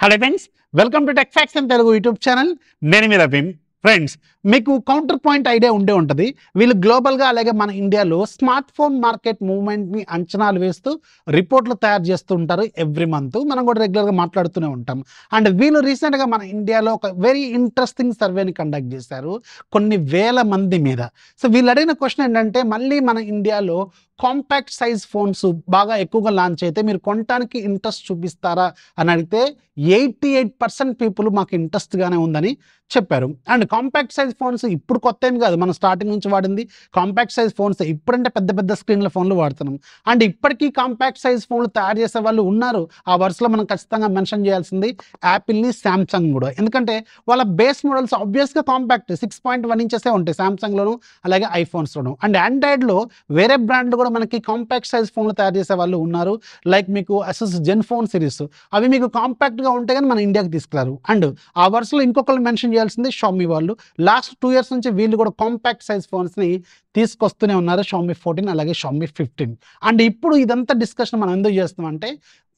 Hello friends, welcome to tech facts in Telugu YouTube channel. నేను మీ Raveen. Friends, మీకు counter point idea ఉంటుంది. వీళ్ళు గ్లోబల్గా అలాగే మన ఇండియాలో స్మార్ట్ ఫోన్ మార్కెట్ మూవ్మెంట్ని అంచనాలు వేస్తూ రిపోర్ట్లు తయారు చేస్తూ ఉంటారు ఎవ్రీ మంత్. మనం కూడా రెగ్యులర్గా మాట్లాడుతూనే ఉంటాం. అండ్ వీళ్ళు రీసెంట్గా మన ఇండియాలో ఒక వెరీ ఇంట్రెస్టింగ్ సర్వేని కండక్ట్ చేశారు కొన్ని వేల మంది మీద. సో వీళ్ళు అడిగిన క్వశ్చన్ ఏంటంటే, మళ్ళీ మన ఇండియాలో కాంపాక్ట్ సైజ్ ఫోన్స్ బాగా ఎక్కువగా లాంచ్ అయితే మీరు కొనడానికి ఇంట్రెస్ట్ చూపిస్తారా అని అడిగితే 88% పీపుల్ మాకు ఇంట్రెస్ట్గానే ఉందని చెప్పారు. అండ్ కాంపాక్ట్ సైజ్ ఫోన్స్ ఇప్పుడు కొత్త ఏం కాదు, మనం స్టార్టింగ్ నుంచి వాడింది కాంపాక్ట్ సైజ్ ఫోన్స్. ఇప్పుడంటే పెద్ద పెద్ద స్క్రీన్ల ఫోన్లు వాడుతున్నాం. అండ్ ఇప్పటికీ కాంపాక్ట్ సైజ్ ఫోన్లు తయారు చేసే వాళ్ళు ఉన్నారు. ఆ వరుసలో మనం ఖచ్చితంగా మెన్షన్ చేయాల్సింది యాపిల్ని, శాంసంగ్ కూడా. ఎందుకంటే వాళ్ళ బేస్ మోడల్స్ ఆబ్వియస్గా కాంపాక్ట్ 6.1 ఇంచెసే ఉంటాయి శాంసంగ్లోను అలాగే ఐఫోన్స్లోను. అండ్ ఆండ్రాయిడ్లో వేరే బ్రాండ్లు కూడా మనకి కాంపాక్ట్ సైజ్ ఫోన్లు తయారు చేసే వాళ్ళు ఉన్నారు. లైక్ మీకు అసస్ జెన్ఫోన్ సిరీస్, అవి మీకు కాంపాక్ట్గా ఉంటే కానీ మన ఇండియాకి తీసుకురారు. అండ్ ఆ వరుసలో ఇంకొకరు మెన్షన్ చేయాల్సింది షామీ వాళ్ళు. లాస్ట్ 2 years నుంచి వీళ్ళు కూడా కాంపాక్ట్ సైజ్ ఫోన్స్ని తీసుకొస్తూనే ఉన్నారు, షామీ 14 అలాగే షామీ 15. అండ్ ఇప్పుడు ఇదంతా డిస్కషన్ మనం ఎందుకు చేస్తామంటే,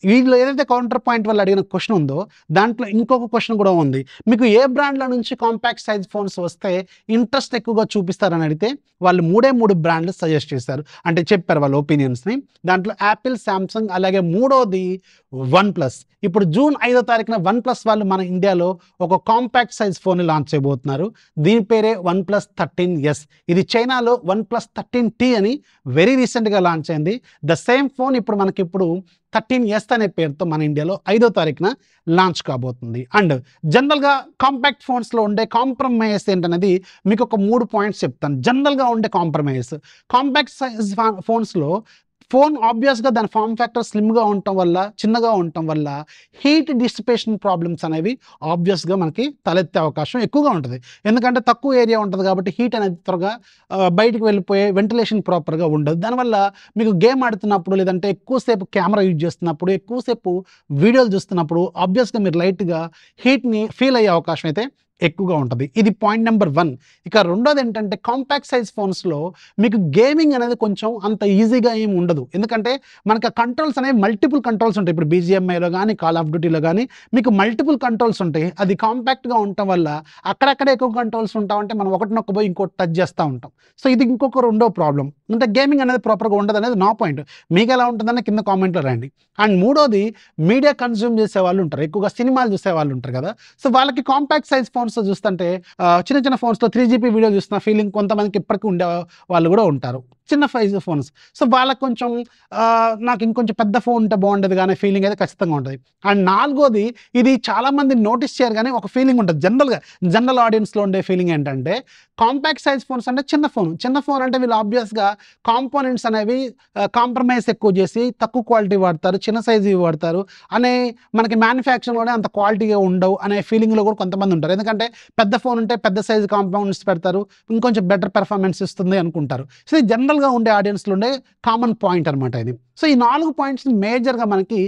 వీళ్ళు ఏదైతే కౌంటర్ పాయింట్ వాళ్ళు అడిగిన క్వశ్చన్ ఉందో దాంట్లో ఇంకొక క్వశ్చన్ కూడా ఉంది. మీకు ఏ బ్రాండ్ల నుంచి కాంపాక్ట్ సైజ్ ఫోన్స్ వస్తే ఇంట్రెస్ట్ ఎక్కువగా చూపిస్తారని అడిగితే వాళ్ళు 3 బ్రాండ్లు సజెస్ట్ చేశారు, అంటే చెప్పారు వాళ్ళ ఒపీనియన్స్ని. దాంట్లో యాపిల్, శాంసంగ్ అలాగే మూడోది వన్ ప్లస్. ఇప్పుడు జూన్ 5వ తారీఖున వన్ ప్లస్ వాళ్ళు మన ఇండియాలో ఒక కాంపాక్ట్ సైజ్ ఫోన్ని లాంచ్ చేయబోతున్నారు. దీని పేరే OnePlus 13S. ఇది చైనాలో OnePlus 13T అని వెరీ రీసెంట్గా లాంచ్ అయింది. ద సేమ్ ఫోన్ ఇప్పుడు మనకి 13S అనే పేరుతో మన ఇండియాలో 5వ తారీఖున లాంచ్ కాబోతుంది. అండ్ జనరల్గా కాంపాక్ట్ ఫోన్స్లో ఉండే కాంప్రమైజ్ ఏంటనేది మీకు ఒక 3 పాయింట్స్ చెప్తాను. జనరల్గా ఉండే కాంప్రమైజ్, కాంపాక్ట్ సైజ్ ఫోన్స్లో ఫోన్ ఆబ్వియస్గా దాని ఫామ్ ఫ్యాక్టర్ స్లిమ్గా ఉండటం వల్ల, చిన్నగా ఉండటం వల్ల హీట్ డిసిపేషన్ ప్రాబ్లమ్స్ అనేవి ఆబ్వియస్గా మనకి తలెత్తే అవకాశం ఎక్కువగా ఉంటుంది. ఎందుకంటే తక్కువ ఏరియా ఉంటుంది కాబట్టి హీట్ అనేది త్వరగా బయటికి వెళ్ళిపోయే వెంటిలేషన్ ప్రాపర్గా ఉండదు. దానివల్ల మీకు గేమ్ ఆడుతున్నప్పుడు, లేదంటే ఎక్కువసేపు కెమెరా యూజ్ చేస్తున్నప్పుడు, ఎక్కువసేపు వీడియోలు చూస్తున్నప్పుడు ఆబ్వియస్గా మీరు లైట్గా హీట్ని ఫీల్ అయ్యే అవకాశం అయితే ఎక్కువగా ఉంటుంది. ఇది పాయింట్ నెంబర్ 1. ఇక రెండోది ఏంటంటే, కాంపాక్ట్ సైజ్ ఫోన్స్లో మీకు గేమింగ్ అనేది కొంచెం అంత ఈజీగా ఏమి ఉండదు. ఎందుకంటే మనకి కంట్రోల్స్ అనేవి మల్టిపుల్ కంట్రోల్స్ ఉంటాయి. ఇప్పుడు BGMIలో కానీ, కాల్ ఆఫ్ డ్యూటీలో కానీ మీకు మల్టిపుల్ కంట్రోల్స్ ఉంటాయి. అది కాంపాక్ట్గా ఉండటం వల్ల అక్కడక్కడే ఎక్కువ కంట్రోల్స్ ఉంటామంటే మనం ఒకటి నొక్కబోయి ఇంకోటి టచ్ చేస్తూ ఉంటాం. సో ఇది ఇంకొక రెండో ప్రాబ్లం. అంటే గేమింగ్ అనేది ప్రాపర్గా ఉండదు అనేది నా పాయింట్. మీకు ఎలా ఉంటుందని కింద కామెంట్లో రండి. అండ్ మూడోది, మీడియా కన్జ్యూమ్ చేసే వాళ్ళు ఉంటారు, ఎక్కువగా సినిమాలు చూసే వాళ్ళు ఉంటారు కదా. సో వాళ్ళకి కాంపాక్ట్ సైజ్ ఫోన్స్ చూస్తుంటే చిన్న చిన్న ఫోన్స్లో 3GB వీడియో చూస్తున్న ఫీలింగ్ కొంతమందికి ఇప్పటికీ ఉండే వాళ్ళు కూడా ఉంటారు, చిన్న సైజ్ ఫోన్స్. సో వాళ్ళకి కొంచెం నాకు ఇంకొంచెం పెద్ద ఫోన్ ఉంటే బాగుండేది కానీ ఫీలింగ్ అయితే ఖచ్చితంగా ఉంటుంది. అండ్ నాలుగోది, ఇది చాలామంది నోటీస్ చేయరు కానీ ఒక ఫీలింగ్ ఉంటుంది జనరల్ ఆడియన్స్లో ఉండే ఫీలింగ్ ఏంటంటే, కాంపాక్ట్ సైజ్ ఫోన్స్ అంటే చిన్న ఫోన్ అంటే వీళ్ళు ఆబ్వియస్గా కాంపోనెంట్స్ అనేవి కాంప్రమైజ్ ఎక్కువ చేసి తక్కువ క్వాలిటీ వాడతారు, చిన్న సైజు వాడతారు అనే, మనకి మ్యానుఫ్యాక్చరింగ్లోనే అంత క్వాలిటీగా ఉండవు అనే ఫీలింగ్లో కూడా కొంతమంది ఉంటారు. ఎందుకంటే పెద్ద ఫోన్ ఉంటే పెద్ద సైజు కాంపౌండ్స్ పెడతారు, ఇంకొంచెం బెటర్ పెర్ఫార్మెన్స్ ఇస్తుంది అనుకుంటారు. సో ఇది జనరల్గా ఉండే ఆడియన్స్లో ఉండే కామన్ పాయింట్ అనమాట ఇది. సో ఈ 4 పాయింట్స్ మేజర్గా మనకి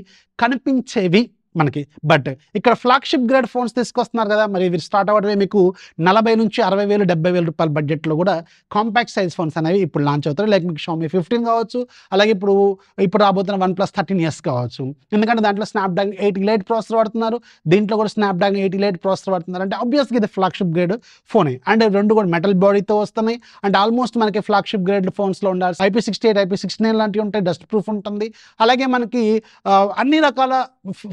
కనిపించేవి మనకి. బట్ ఇక్కడ ఫ్లాగ్షిప్ గ్రేడ్ ఫోన్స్ తీసుకొస్తున్నారు కదా, మరి ఇవి స్టార్ట్ అవ్వడమే మీకు 40,000 నుంచి 60,000, 70,000 రూపాయల బడ్జెట్లో కూడా కాంపాక్ట్ సైజ్ ఫోన్స్ అనేవి ఇప్పుడు లాంచ్ అవుతారు. లైక్ మీకు షామీ 15 కావచ్చు, అలాగే ఇప్పుడు రాబోతున్న OnePlus 13S కావచ్చు. ఎందుకంటే దాంట్లో స్నాప్డ్రాగన్ 88 ప్రాసెసర్ వాడుతున్నారు, దీంట్లో కూడా స్నాప్డ్రాగన్ 88 ప్రాసెసర్ వాడుతున్నారు. అంటే ఆబ్వియస్గా ఇది ఫ్లాగ్షిప్ గ్రేడ్ ఫోనే. అండ్ రెండు కూడా మెటల్ బాడీతో వస్తున్నాయి. అండ్ ఆల్మోస్ట్ మనకి ఫ్లాగ్షిప్ గ్రేడ్ ఫోన్స్లో ఉండాలి IP68, IP69 లాంటివి ఉంటాయి, డస్ట్ ప్రూఫ్ ఉంటుంది. అలాగే మనకి అన్ని రకాల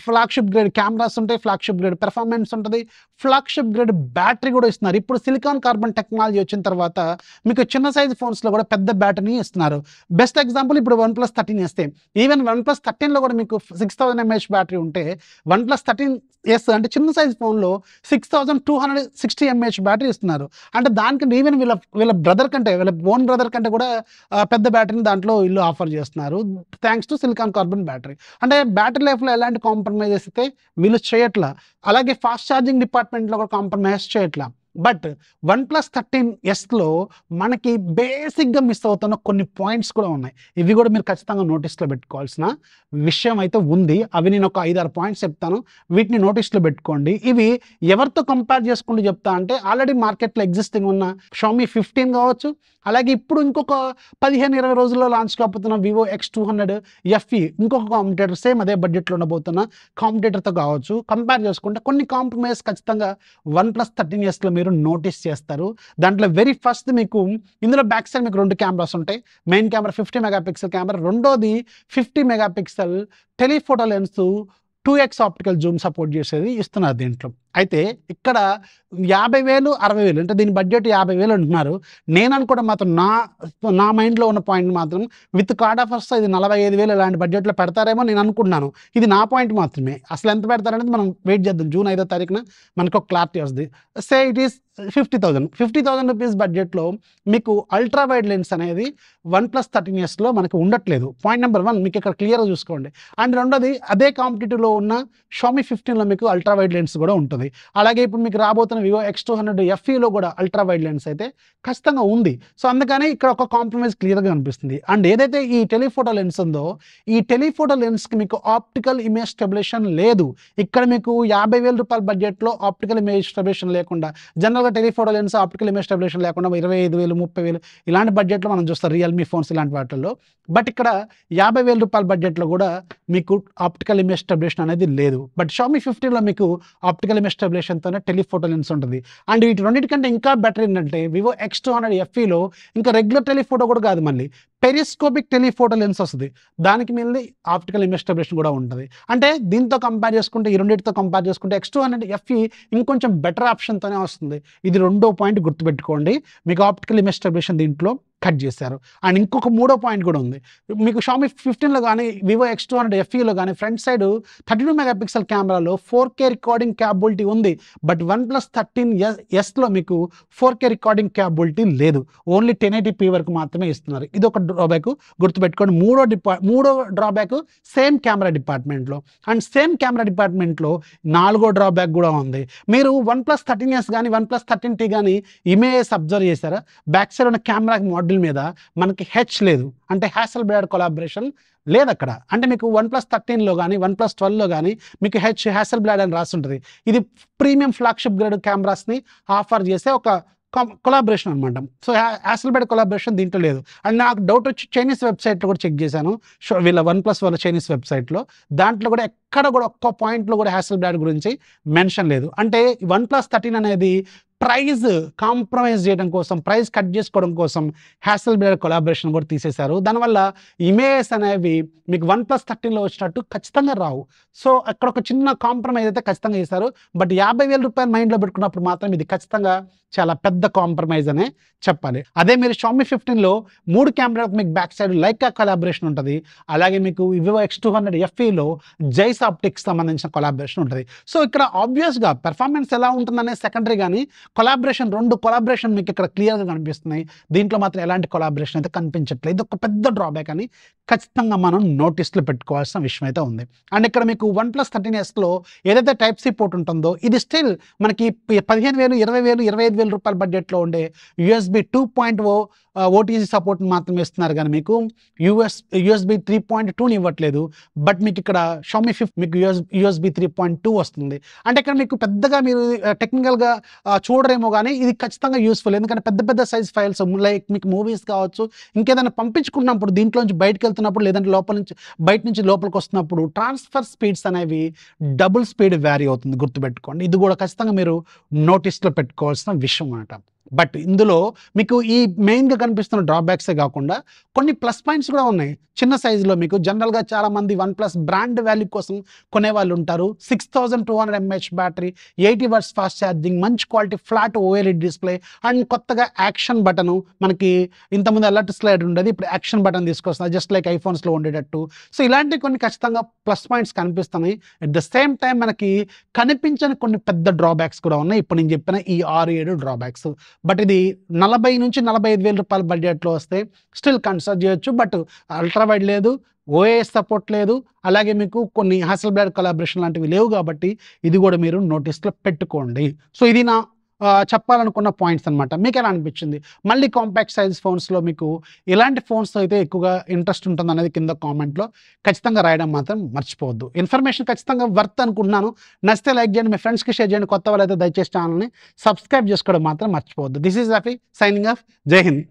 ఫ్లాగ్షిప్ గ్రేడ్ కెమెరాస్ ఉంటాయి, ఫ్లాగ్షిప్ గ్రేడ్ పెర్ఫార్మెన్స్ ఉంటుంది, ఫ్లాగ్షిప్ గ్రేడ్ బ్యాటరీ కూడా ఇస్తున్నారు. ఇప్పుడు సిలికాన్ కార్బన్ టెక్నాలజీ వచ్చిన తర్వాత మీకు చిన్న సైజ్ ఫోన్స్లో కూడా పెద్ద బ్యాటరీని ఇస్తున్నారు. బెస్ట్ ఎగ్జాంపుల్ ఇప్పుడు OnePlus 13 వస్తే, ఈవెన్ OnePlus 13లో కూడా మీకు 6000 mAh బ్యాటరీ ఉంటే OnePlus 13S అంటే చిన్న సైజ్ ఫోన్లో 6260 mAh బ్యాటరీ ఇస్తున్నారు. అంటే దానికంటే ఈవెన్ వీళ్ళ బ్రదర్ కంటే, వీళ్ళ ఓన్ బ్రదర్ కంటే కూడా పెద్ద బ్యాటరీని దాంట్లో వీళ్ళు ఆఫర్ చేస్తున్నారు, thanks to silicon carbon battery. అంటే బ్యాటరీ లైఫ్లో ఎలాంటి కాంప్రమైజ్ అయితే వీళ్ళు చేయట్లా. అలాగే ఫాస్ట్ ఛార్జింగ్ డిపార్ట్మెంట్లో కూడా కాంప్రమైజ్ చేయట్లా. బట్ OnePlus 13Sలో మనకి బేసిక్గా మిస్ అవుతున్న కొన్ని పాయింట్స్ కూడా ఉన్నాయి. ఇవి కూడా మీరు ఖచ్చితంగా నోటీస్లో పెట్టుకోవాల్సిన విషయం అయితే ఉంది. అవి నేను ఒక 5-6 పాయింట్స్ చెప్తాను, వీటిని నోటీస్లో పెట్టుకోండి. ఇవి ఎవరితో కంపేర్ చేసుకుంటూ చెప్తా అంటే ఆల్రెడీ మార్కెట్లో ఎగ్జిస్టింగ్ ఉన్న Xiaomi 15 కావచ్చు, అలాగే ఇప్పుడు ఇంకొక 15-20 రోజుల్లో లాంచ్ కాబోతున్న Vivo X200 FE ఇంకొక కాంపిటేటర్, సేమ్ అదే బడ్జెట్లో ఉండబోతున్న కాంపిటేటర్తో కావచ్చు. కంపేర్ చేసుకుంటే కొన్ని కాంప్రమైజ్ ఖచ్చితంగా OnePlus 13Sలో మీరు నోటీస్ చేస్తారు. దాంట్లో వెరీ ఫస్ట్ మీకు ఇందులో బ్యాక్ సైడ్ మీకు 2 కెమెరాస్ ఉంటాయి. మెయిన్ కెమెరా 50 మెగాపిక్సెల్ కెమెరా, రెండోది 50 megapixel telephoto lens 2x optical Zoom support చేసేది ఇస్తున్నారు దీంట్లో. అయితే ఇక్కడ 50,000, 60,000 అంటే దీని బడ్జెట్ 50,000 అంటున్నారు. నేను అనుకోవడం మాత్రం నా మైండ్లో ఉన్న పాయింట్ మాత్రం విత్ కార్డ్ ఆఫర్స్ ఇది 45,000 ఇలాంటి బడ్జెట్లో పెడతారేమో నేను అనుకుంటున్నాను. ఇది నా పాయింట్ మాత్రమే. అసలు ఎంత పెడతారనేది మనం వెయిట్ చేద్దాం. జూన్ 5వ తారీఖున మనకు ఒక క్లారిటీ వస్తుంది. సే ఇట్ ఈస్ 50,000 రూపీస్ బడ్జెట్లో మీకు అల్ట్రా వైడ్ లెన్స్ అనేది OnePlus 13Sలో మనకు ఉండట్లేదు. పాయింట్ నెంబర్ 1 మీకు ఇక్కడ క్లియర్గా చూసుకోండి. అండ్ రెండోది అదే కాంపిటేటివ్లో ఉన్న Xiaomi 15లో మీకు అల్ట్రా వైడ్ లెన్స్ కూడా ఉంటుంది. అలాగే ఇప్పుడు మీకు రాబోతున్న Vivo X200 FEలో కూడా అల్ట్రా వైడ్ లెన్స్ అయితే ఖచ్చితంగా ఉంది. సో అందుకని ఇక్కడ ఒక కాంప్రమైజ్ క్లియర్గా కనిపిస్తుంది. అండ్ ఏదైతే ఈ టెలిఫోటో లెన్స్ ఉందో, ఈ టెలిఫోటో లెన్స్కి మీకు ఆప్టికల్ ఇమేజ్ స్టెబిలేషన్ లేదు. ఇక్కడ మీకు 50,000 రూపాయల బడ్జెట్లో ఆప్టికల్ ఇమేజ్ స్టెబిలేషన్ లేకుండా, జనరల్గా telephoto lens optical image stabilisation లేకుండా 25,000, 30,000 ఇలాంటి బడ్జెట్లో మనం చూస్తాం రియల్మీ ఫోన్స్ ఇలాంటి వాటిల్లో. బట్ ఇక్కడ 50,000 రూపాయల బడ్జెట్లో కూడా మీకు ఆప్టికల్ ఇమేజ్ స్టెబిలేషన్ అనేది లేదు. బట్ Xiaomi 15లో మీకు ఆప్టికల్ ఇమేజ్ స్టెబిలేషన్తోనే టెలిఫోటో లెన్స్ ఉంటుంది. అండ్ వీటి రెండింటికంటే ఇంకా బెటర్ ఏంటంటే Vivo X200 FEలో ఇంకా రెగ్యులర్ టెలిఫోటో కూడా కాదు, మళ్ళీ పెరిస్కోపిక్ టెలిఫోటో లెన్స్ వస్తుంది. దానికి మళ్ళీ ఆప్టికల్ ఇమేజ్ స్టెబిలేషన్ కూడా ఉంటుంది. అంటే దీంతో కంపేర్ చేసుకుంటే, ఈ రెండింటితో కంపేర్ చేసుకుంటే X200 FE ఇంకొంచెం బెటర్ ఆప్షన్తోనే వస్తుంది. ఇది రెండో పాయింట్ గుర్తుపెట్టుకోండి. మీకు ఆప్టికల్ ఇమేజ్ స్టెబిలేషన్ దీంట్లో కట్ చేశారు. అండ్ ఇంకొక మూడో పాయింట్ కూడా ఉంది. మీకు Xiaomi 15లో కానీ Vivo X200 FEలో కానీ ఫ్రంట్ సైడ్ 32 మెగాపిక్సెల్ కెమెరాలో 4K రికార్డింగ్ క్యాపబిలిటీ ఉంది. బట్ OnePlus 13Sలో మీకు 4K రికార్డింగ్ క్యాపబిలిటీ లేదు. ఓన్లీ 1080p వరకు మాత్రమే ఇస్తున్నారు. ఇది ఒక డ్రాబ్యాక్ గుర్తుపెట్టుకోండి. మూడో డ్రాబ్యాక్ సేమ్ కెమెరా డిపార్ట్మెంట్లో. అండ్ సేమ్ కెమెరా డిపార్ట్మెంట్లో 4వ డ్రాబ్యాక్ కూడా ఉంది. మీరు OnePlus 13S కానీ OnePlus 13T కానీ ఇమేజెస్ అబ్జర్వ్ చేశారా? బ్యాక్ సైడ్ ఉన్న కెమెరా మోడల్ మీద మనకి హెచ్ లేదు, అంటే హ్యాసెల్బ్లాడ్ కొలాబరేషన్ లేదు అక్కడ. అంటే మీకు OnePlus 13లో కానీ OnePlus 12లో కానీ మీకు హ్యాసెల్బ్లాడ్ అని రాసి ఉంటుంది. ఇది ప్రీమియం ఫ్లాగ్షిప్ గ్రేడ్ కెమెరాస్ని ఆఫర్ చేసే ఒక కొలాబరేషన్ అనమాట. సో హ్యాసెల్బ్లాడ్ కొలాబరేషన్ దీంట్లో లేదు. అండ్ నాకు డౌట్ వచ్చి చైనీస్ వెబ్సైట్లో కూడా చెక్ చేశాను, వీళ్ళ OnePlus వాళ్ళ చైనీస్ వెబ్సైట్లో. దాంట్లో కూడా ఎక్కడ కూడా ఒక్క పాయింట్లో కూడా హ్యాసెల్బ్లాడ్ గురించి మెన్షన్ లేదు. అంటే OnePlus 13 అనేది ప్రైజ్ కాంప్రమైజ్ చేయడం కోసం, ప్రైజ్ కట్ చేసుకోవడం కోసం హ్యాసెల్బ్లాడ్ కొలాబరేషన్ కూడా తీసేశారు. దానివల్ల ఇమేజెస్ అనేవి మీకు OnePlus 13లో వచ్చినట్టు ఖచ్చితంగా రావు. సో అక్కడ ఒక చిన్న కాంప్రమైజ్ అయితే ఖచ్చితంగా చేశారు. బట్ 50,000 రూపాయలు మైండ్లో పెట్టుకున్నప్పుడు మాత్రం ఇది ఖచ్చితంగా చాలా పెద్ద కాంప్రమైజ్ అనే చెప్పాలి. అదే మీరు Xiaomi 15లో 3 కెమెరాలకు మీకు బ్యాక్ సైడ్ లైకా కొలాబరేషన్ ఉంటుంది. అలాగే మీకు Vivo X200 FEలో జైస్ ఆప్టిక్స్ సంబంధించిన కొలాబరేషన్ ఉంటుంది. సో ఇక్కడ ఆబ్వియస్గా పెర్ఫార్మెన్స్ ఎలా ఉంటుందనే సెకండరీ, కానీ రెండు కొలాబరేషన్ మీకు ఇక్కడ క్లియర్గా కనిపిస్తున్నాయి. దీంట్లో మాత్రం ఎలాంటి కొలాబరేషన్ అయితే కనిపించట్లేదు. ఇది ఒక పెద్ద డ్రాబ్యాక్ అని ఖచ్చితంగా మనం నోటీస్లో పెట్టుకోవాల్సిన విషయం అయితే ఉంది. అండ్ ఇక్కడ మీకు OnePlus 13Sలో ఏదైతే టైప్ సి పోర్ట్ ఉంటుందో, ఇది స్టిల్ మనకి 15,000, 20,000, 25,000 రూపాయల బడ్జెట్లో ఉండే USB 2.0 OTG సపోర్ట్ మాత్రమే ఇస్తున్నారు. కానీ మీకు USB 3.2ని ఇవ్వట్లేదు. బట్ మీకు ఇక్కడ Xiaomi 15 మీకు USB 3.2 వస్తుంది. అంటే ఇక్కడ మీకు పెద్దగా మీరు టెక్నికల్గా చూడరేమో, కానీ ఇది ఖచ్చితంగా యూస్ఫుల్. ఎందుకంటే పెద్ద పెద్ద సైజ్ ఫైల్స్ లైక్ మీకు మూవీస్ కావచ్చు, ఇంకేదైనా పంపించుకున్నప్పుడు దీంట్లోంచి బయటకు వెళ్తున్నప్పుడు, లేదంటే బయట నుంచి లోపలికి వస్తున్నప్పుడు ట్రాన్స్ఫర్ స్పీడ్స్ అనేవి డబుల్ స్పీడ్ వ్యారీ అవుతుంది. గుర్తుపెట్టుకోండి. ఇది కూడా ఖచ్చితంగా మీరు నోటీస్లో పెట్టుకోవాల్సిన విషయం అన్నమాట. బట్ ఇందులో మీకు ఈ మెయిన్గా కనిపిస్తున్న డ్రాబ్యాక్సే కాకుండా కొన్ని ప్లస్ పాయింట్స్ కూడా ఉన్నాయి. చిన్న సైజులో మీకు జనరల్గా చాలామంది OnePlus బ్రాండ్ వాల్యూ కోసం కొనేవాళ్ళు ఉంటారు. 6200 mAh battery, 80 watts fast charging, మంచి quality flat OLED display, and కొత్తగా యాక్షన్ బటను. మనకి ఇంతకుముందు అలర్ట్ స్లైడ్ ఉండేది, ఇప్పుడు యాక్షన్ బటన్ తీసుకొస్తున్నారు, జస్ట్ లైక్ ఐఫోన్స్లో ఉండేటట్టు. సో ఇలాంటి కొన్ని ఖచ్చితంగా ప్లస్ పాయింట్స్ కనిపిస్తున్నాయి. అట్ ద సేమ్ టైం మనకి కనిపించని కొన్ని పెద్ద డ్రాబ్యాక్స్ కూడా ఉన్నాయి. ఇప్పుడు నేను చెప్పిన ఈ 6-7 డ్రాబ్యాక్స్. బట్ ఇది 40,000 నుంచి 45,000 రూపాయల బడ్జెట్లో వస్తే స్టిల్ కన్సిడర్ చేయొచ్చు. బట్ అల్ట్రా వైడ్ లేదు, OIS సపోర్ట్ లేదు, అలాగే మీకు కొన్ని హ్యాసెల్బ్లాడ్ కొలాబరేషన్ లాంటివి లేవు. కాబట్టి ఇది కూడా మీరు నోటీస్లో పెట్టుకోండి. సో ఇది నా చెప్పాలనుకున్న పాయింట్స్ అనమాట. మీకు ఎలా అనిపించింది? మళ్ళీ కాంపాక్ట్ సైజ్ ఫోన్స్‌లో మీకు ఎలాంటి ఫోన్స్ అయితే ఎక్కువగా ఇంట్రెస్ట్ ఉంటుందనేది కింద కామెంట్‌లో ఖచ్చితంగా రాయడం మాత్రం మర్చిపోవద్దు. ఇన్ఫర్మేషన్ ఖచ్చితంగా వర్త్ అనుకుంటున్నాను. నచ్చితే లైక్ చేయండి, మీ ఫ్రెండ్స్‌కి షేర్ చేయండి. కొత్త వాళ్ళైతే దయచేసి ఛానల్‌ని సబ్స్క్రైబ్ చేసుకోవడం మాత్రం మర్చిపోవద్దు. This is Rafi signing off. జై హింద్.